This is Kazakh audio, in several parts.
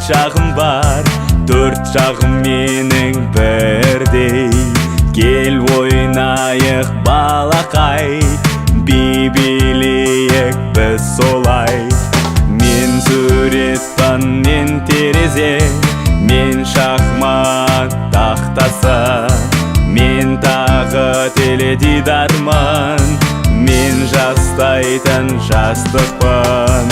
жағым бар, төрт жағым менің бірдей. Кел ойнайық балақай, би билейік біз солай. Мен суретпін, мен терезе, мен шахмат тақтасы, мен тағы теледидармын, мен жастайтын жастықпын.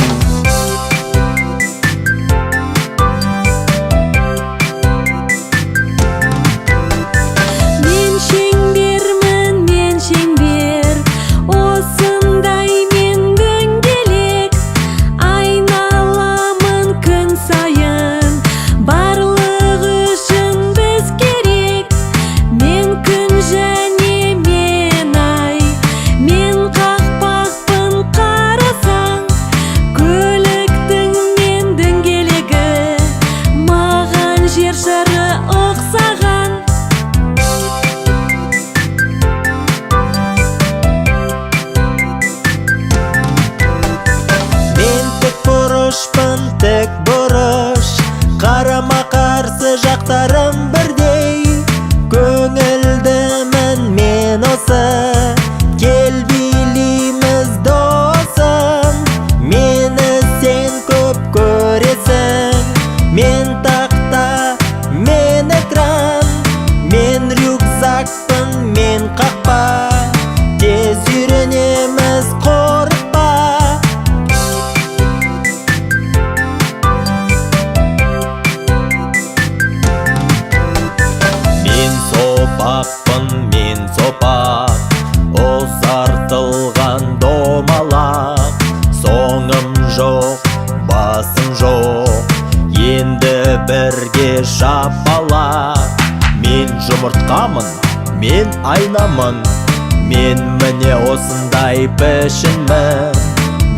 Тік бұрыш, қарама-қарсы жақтарым бірдей. Көңілдімін мен осы, кел билейміз досым. Мені сен көп көресің, мен тақта, мен экран, мен рюкзакпын, мен қақпа. Тез үйренеміз, қорықпа. Мен сопақ, ұзартылған домалақ. Соңым жоқ, басым жоқ, енді бірге шапалақ. Мен жұмыртқамын, мен айнамын, мен міне осындай пішінмін.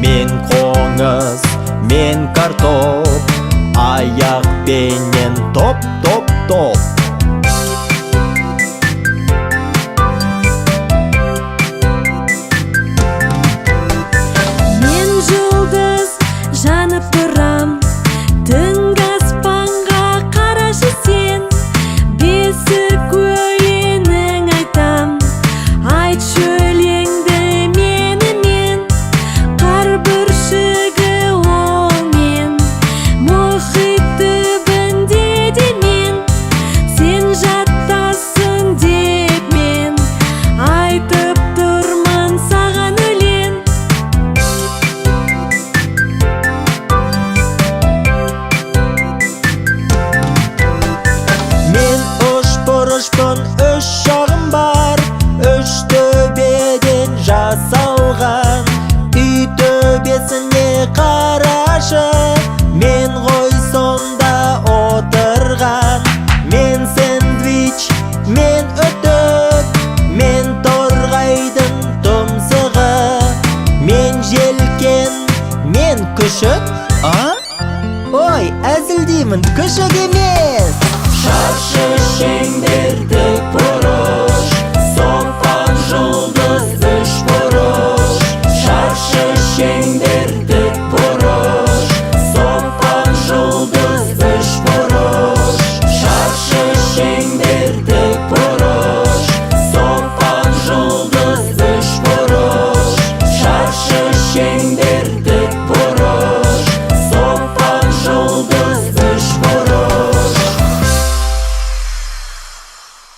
Мен қоңыз, мен картоп, аяқ бейнен топ, топ, топ. Жанып тұрам, түнгі аспанға қарашы сен. Бесік өлеңің айтам, айтшы өлеңді менімен. Қар бүршігі ол мен, мұхит түбінде де мен. Сен жаттасын деп мен, айтып тұрмын саған өлең. Бұрышпын, үш жағым бар, үш төбеден жасалған. Үй төбесіне қарашы, мен ғой сонда отырған. Мен сэндвич, мен өтік, мен торғайдың тұмсығы, мен желкен, мен күшік. Ой, әзілдеймін, күшік емес. Шаршы шеңберді